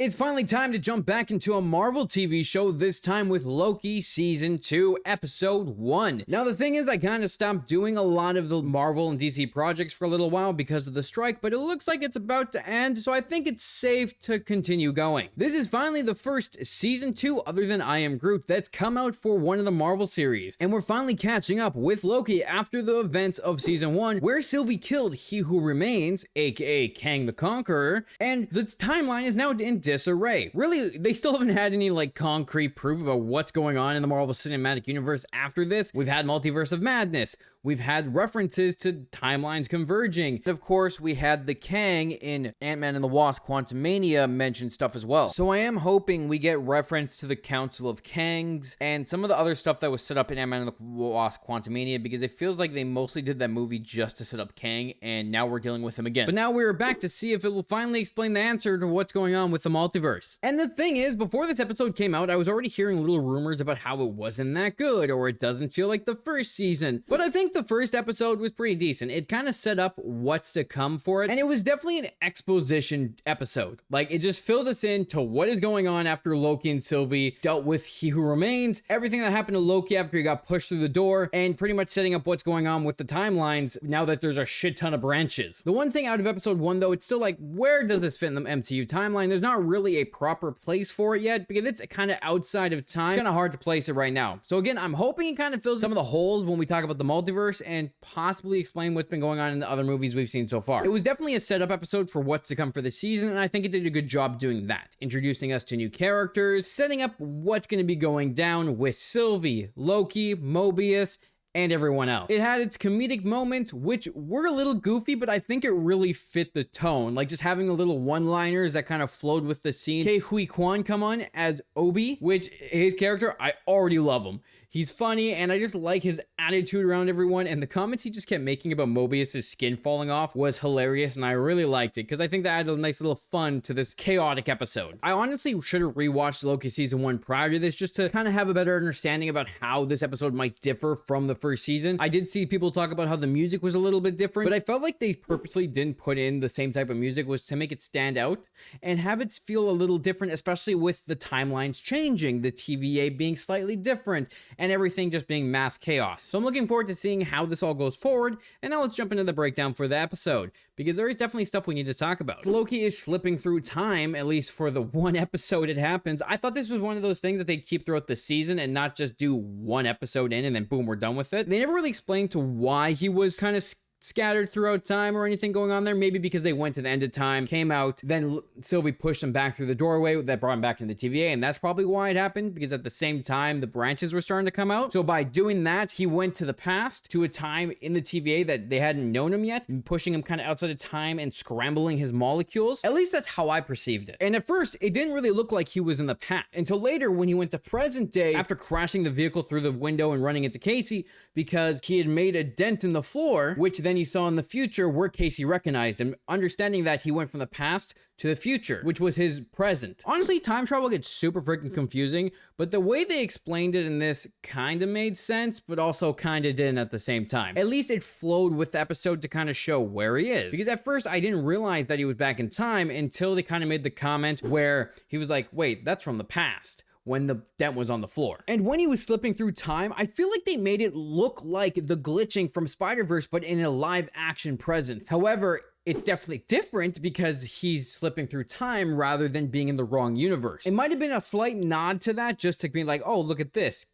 It's finally time to jump back into a Marvel TV show, this time with Loki Season 2, Episode 1. Now, the thing is, I kind of stopped doing a lot of the Marvel and DC projects for a little while because of the strike, but it looks like it's about to end, so I think it's safe to continue going. This is finally the first Season 2, other than I Am Groot, that's come out for one of the Marvel series, and we're finally catching up with Loki after the events of Season 1, where Sylvie killed He Who Remains, aka Kang the Conqueror, and the timeline is now in disarray. Really, they still haven't had any concrete proof about what's going on in the Marvel Cinematic Universe after this. We've had Multiverse of Madness. We've had references to timelines converging. Of course, we had the Kang in Ant-Man and the Wasp Quantumania mention stuff as well. So I am hoping we get reference to the Council of Kangs and some of the other stuff that was set up in Ant-Man and the Wasp Quantumania, because it feels like they mostly did that movie just to set up Kang, and now we're dealing with him again. But now we're back to see if it will finally explain the answer to what's going on with the multiverse. And the thing is, before this episode came out, I was already hearing little rumors about how it wasn't that good, or it doesn't feel like the first season. But I think the first episode was pretty decent. It kind of set up what's to come for it, and it was definitely an exposition episode. It just filled us in to what is going on after Loki and Sylvie dealt with He Who Remains, everything that happened to Loki after he got pushed through the door, and pretty much setting up what's going on with the timelines now that there's a shit ton of branches. The one thing out of episode 1, though, it's still where does this fit in the MCU timeline? There's not really a proper place for it yet, because it's kind of outside of time. It's kind of hard to place it right now. So again, I'm hoping it kind of fills some of the holes when we talk about the multiverse and possibly explain what's been going on in the other movies we've seen so far. It was definitely a setup episode for what's to come for the season, and I think it did a good job doing that, introducing us to new characters, setting up what's going to be going down with Sylvie, Loki, Mobius, and everyone else. It had its comedic moments, which were a little goofy, but I think it really fit the tone. Just having a little one-liners that kind of flowed with the scene. Ke Huy Quan come on as Obi, which his character, I already love him. He's funny, and I just like his attitude around everyone, and the comments he just kept making about Mobius' skin falling off was hilarious, and I really liked it, because I think that added a nice little fun to this chaotic episode. I honestly should have rewatched Loki Season 1 prior to this, just to kind of have a better understanding about how this episode might differ from the first season. I did see people talk about how the music was a little bit different, but I felt like they purposely didn't put in the same type of music, was to make it stand out, and have it feel a little different, especially with the timelines changing, the TVA being slightly different, and everything just being mass chaos. So I'm looking forward to seeing how this all goes forward, and now let's jump into the breakdown for the episode, because there is definitely stuff we need to talk about. Loki is slipping through time, at least for the one episode it happens. I thought this was one of those things that they keep throughout the season and not just do one episode in and then boom, we're done with it. They never really explained to why he was kind of scattered throughout time or anything going on there. Maybe because they went to the end of time, came out, then Sylvie pushed him back through the doorway that brought him back into the TVA, and that's probably why it happened, because at the same time the branches were starting to come out. So by doing that, he went to the past, to a time in the TVA that they hadn't known him yet, and pushing him kind of outside of time and scrambling his molecules. At least that's how I perceived it. And at first, it didn't really look like he was in the past, until later when he went to present day after crashing the vehicle through the window and running into Casey, because he had made a dent in the floor, which then he saw in the future where Casey recognized him, understanding that he went from the past to the future, which was his present. Honestly, time travel gets super freaking confusing, but the way they explained it in this kind of made sense, but also kind of didn't at the same time. At least it flowed with the episode to kind of show where he is. Because at first, I didn't realize that he was back in time until they kind of made the comment where he was like, wait, that's from the past, when the dent was on the floor. And when he was slipping through time, I feel like they made it look like the glitching from Spider-Verse, but in a live action presence. However, it's definitely different because he's slipping through time rather than being in the wrong universe. It might have been a slight nod to that, just to be like, oh, look at this.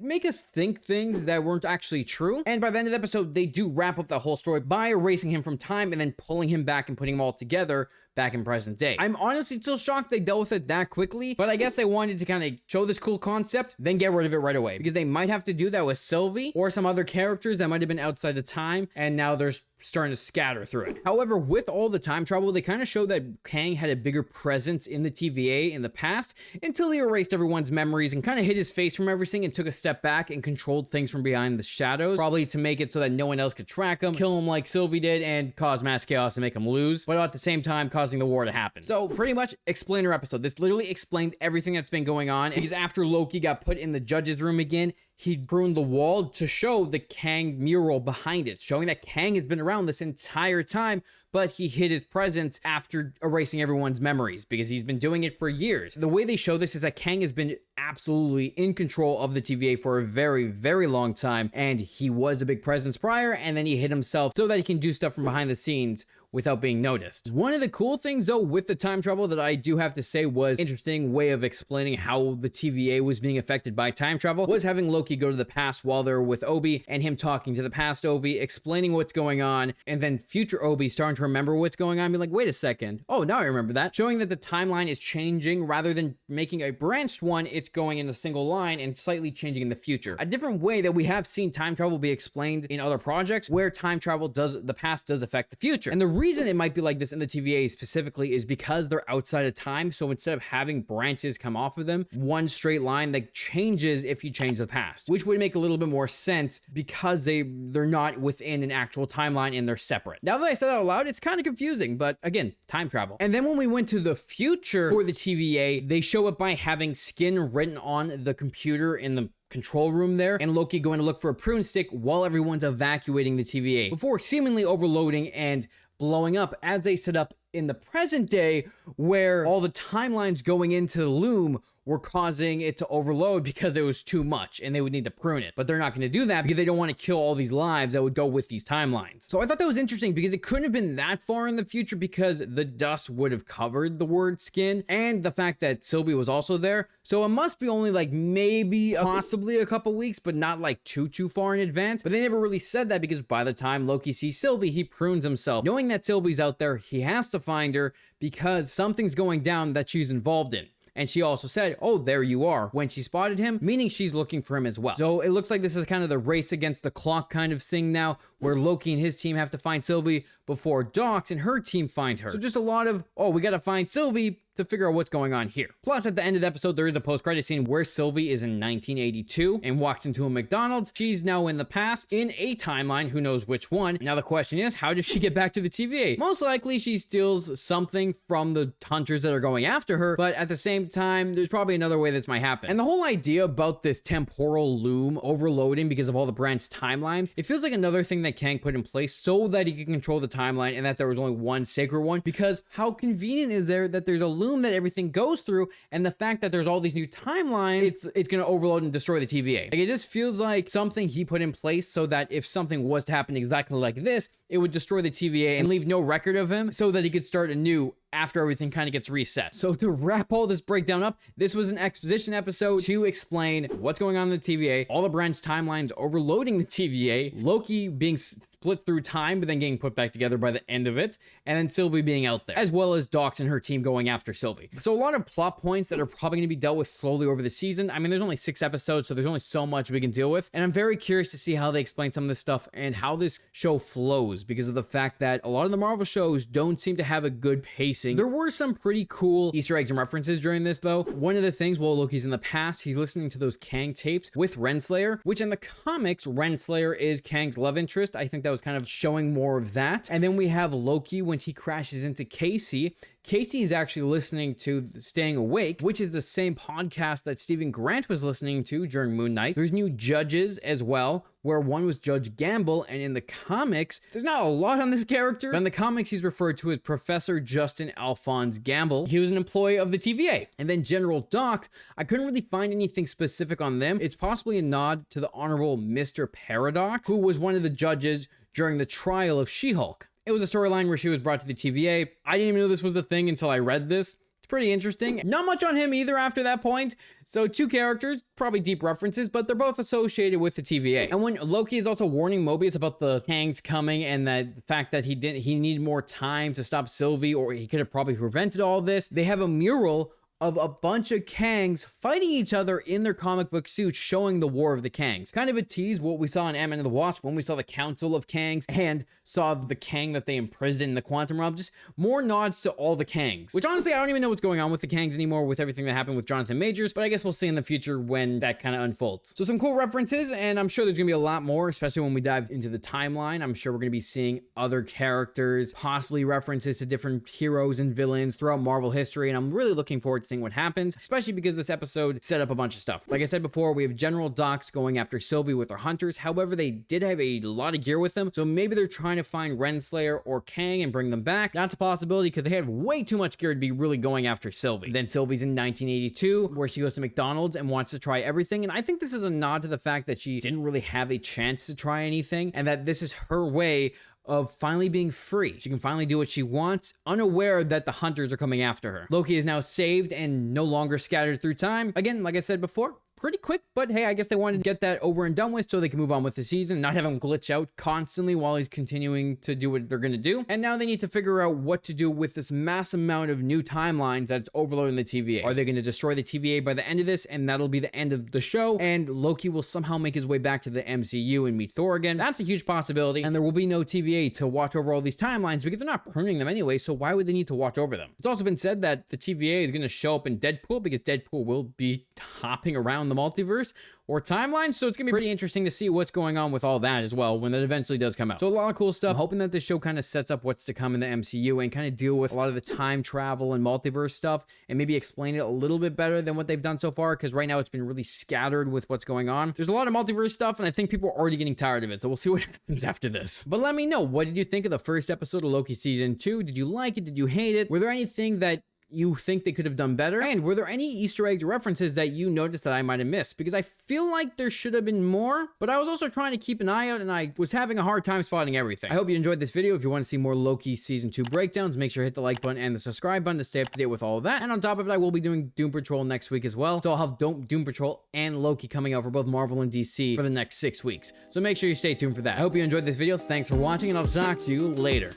Make us think things that weren't actually true. And by the end of the episode, they do wrap up the whole story by erasing him from time and then pulling him back and putting him all together back in present day. I'm honestly still shocked they dealt with it that quickly, but I guess they wanted to kind of show this cool concept, then get rid of it right away, because they might have to do that with Sylvie or some other characters that might have been outside the time, and now there's starting to scatter through it. However, with all the time travel, they kind of showed that Kang had a bigger presence in the TVA in the past until he erased everyone's memories and kind of hid his face from everything and took a step back and controlled things from behind the shadows, probably to make it so that no one else could track him, kill him like Sylvie did, and cause mass chaos and make him lose, but at the same time causing the war to happen. So pretty much explainer episode. This literally explained everything that's been going on, because after Loki got put in the judge's room again, he pruned the wall to show the Kang mural behind it, showing that Kang has been around this entire time, but he hid his presence after erasing everyone's memories, because he's been doing it for years. The way they show this is that Kang has been absolutely in control of the TVA for a very, very long time, and he was a big presence prior, and then he hid himself so that he can do stuff from behind the scenes without being noticed. One of the cool things though with the time travel that I do have to say was interesting way of explaining how the TVA was being affected by time travel was having Loki go to the past while they're with Obi, and him talking to the past Obi, explaining what's going on, and then future Obi starting to remember what's going on, being like, wait a second, oh, now I remember that, showing that the timeline is changing rather than making a branched one. It's going in a single line and slightly changing in the future. A different way that we have seen time travel be explained in other projects where time travel the past does affect the future. And the reason it might be like this in the TVA specifically is because they're outside of time. So instead of having branches come off of them, one straight line that changes if you change the past, which would make a little bit more sense because they're not within an actual timeline and they're separate. Now that I said that out loud, it's kind of confusing, but again, time travel. And then when we went to the future for the TVA, they show it by having skin written on the computer in the control room there, and Loki going to look for a prune stick while everyone's evacuating the TVA before seemingly overloading and blowing up as they set up in the present day, where all the timelines going into the loom were causing it to overload because it was too much and they would need to prune it. But they're not going to do that because they don't want to kill all these lives that would go with these timelines. So I thought that was interesting because it couldn't have been that far in the future because the dust would have covered the word skin and the fact that Sylvie was also there. So it must be only like maybe possibly a couple weeks, but not like too far in advance. But they never really said that because by the time Loki sees Sylvie, he prunes himself. Knowing that Sylvie's out there, he has to find her because something's going down that she's involved in. And she also said, oh, there you are, when she spotted him, meaning she's looking for him as well. So it looks like this is kind of the race against the clock kind of thing now, where Loki and his team have to find Sylvie before Dox and her team find her. So just a lot of, oh, we got to find Sylvie to figure out what's going on here. Plus, at the end of the episode, there is a post-credit scene where Sylvie is in 1982 and walks into a McDonald's. She's now in the past, in a timeline, who knows which one. Now the question is, how does she get back to the TVA? Most likely she steals something from the hunters that are going after her, but at the same time, there's probably another way this might happen. And the whole idea about this temporal loom overloading because of all the branched timelines, it feels like another thing that Kang put in place so that he could control the timeline and that there was only one sacred one, because how convenient is there that there's a loom that everything goes through, and the fact that there's all these new timelines, it's going to overload and destroy the TVA. Like, it just feels like something he put in place so that if something was to happen exactly like this, it would destroy the TVA and leave no record of him so that he could start anew after everything kind of gets reset. So to wrap all this breakdown up, this was an exposition episode to explain what's going on in the TVA, all the branch timelines overloading the TVA, Loki being split through time but then getting put back together by the end of it, and then Sylvie being out there, as well as Dox and her team going after Sylvie. So a lot of plot points that are probably going to be dealt with slowly over the season. I mean, there's only 6 episodes, so there's only so much we can deal with, and I'm very curious to see how they explain some of this stuff and how this show flows, because of the fact that a lot of the Marvel shows don't seem to have a good pace. There were some pretty cool Easter eggs and references during this, though. One of the things, while Loki's in the past, he's listening to those Kang tapes with Renslayer, which in the comics, Renslayer is Kang's love interest. I think that was kind of showing more of that. And then we have Loki when he crashes into Casey. Casey is actually listening to Staying Awake, which is the same podcast that Stephen Grant was listening to during Moon Knight. There's new judges as well, where one was Judge Gamble, and in the comics, there's not a lot on this character, but in the comics, he's referred to as Professor Justin Alphonse Gamble. He was an employee of the TVA. And then General Dox, I couldn't really find anything specific on them. It's possibly a nod to the Honorable Mr. Paradox, who was one of the judges during the trial of She-Hulk. It was a storyline where she was brought to the TVA. I didn't even know this was a thing until I read this. It's pretty interesting. Not much on him either after that point. So 2 characters, probably deep references, but they're both associated with the TVA. And when Loki is also warning Mobius about the Kangs coming and that the fact that he needed more time to stop Sylvie, or he could have probably prevented all this, they have a mural of a bunch of Kangs fighting each other in their comic book suits, showing the War of the Kangs. Kind of a tease what we saw in Ant-Man and the Wasp when we saw the Council of Kangs and saw the Kang that they imprisoned in the Quantum Realm. Just more nods to all the Kangs, which honestly, I don't even know what's going on with the Kangs anymore with everything that happened with Jonathan Majors, but I guess we'll see in the future when that kind of unfolds. So some cool references, and I'm sure there's gonna be a lot more, especially when we dive into the timeline. I'm sure we're gonna be seeing other characters, possibly references to different heroes and villains throughout Marvel history, and I'm really looking forward to seeing what happens, especially because this episode set up a bunch of stuff. Like I said before, we have General Dox going after Sylvie with her hunters. However, they did have a lot of gear with them, so maybe they're trying to find Renslayer or Kang and bring them back. That's a possibility because they had way too much gear to be really going after Sylvie. Then Sylvie's in 1982, where she goes to McDonald's and wants to try everything, and I think this is a nod to the fact that she didn't really have a chance to try anything, and that this is her way of finally being free. She can finally do what she wants, unaware that the hunters are coming after her. Loki is now saved and no longer scattered through time. Again, like I said before, pretty quick, but hey, I guess they wanted to get that over and done with so they can move on with the season, not have him glitch out constantly while he's continuing to do what they're gonna do. And now they need to figure out what to do with this mass amount of new timelines that's overloading the TVA. Are they gonna destroy the TVA by the end of this, and that'll be the end of the show, and Loki will somehow make his way back to the MCU and meet Thor again? That's a huge possibility, and there will be no TVA to watch over all these timelines because they're not pruning them anyway, so why would they need to watch over them? It's also been said that the TVA is gonna show up in Deadpool because Deadpool will be hopping around the multiverse or timeline, so it's gonna be pretty interesting to see what's going on with all that as well when it eventually does come out. So a lot of cool stuff. I'm hoping that this show kind of sets up what's to come in the MCU and kind of deal with a lot of the time travel and multiverse stuff and maybe explain it a little bit better than what they've done so far, because right now it's been really scattered with what's going on. There's a lot of multiverse stuff and I think people are already getting tired of it, so we'll see what happens after this. But let me know, what did you think of the first episode of Loki season 2? Did you like it? Did you hate it? Were there anything that you think they could have done better? And were there any Easter eggs or references that you noticed that I might have missed? Because I feel like there should have been more, but I was also trying to keep an eye out and I was having a hard time spotting everything. I hope you enjoyed this video. If you want to see more Loki season 2 breakdowns, make sure to hit the like button and the subscribe button to stay up to date with all of that. And on top of it, I will be doing Doom Patrol next week as well. So I'll have Doom Patrol and Loki coming out for both Marvel and DC for the next 6 weeks. So make sure you stay tuned for that. I hope you enjoyed this video. Thanks for watching and I'll talk to you later.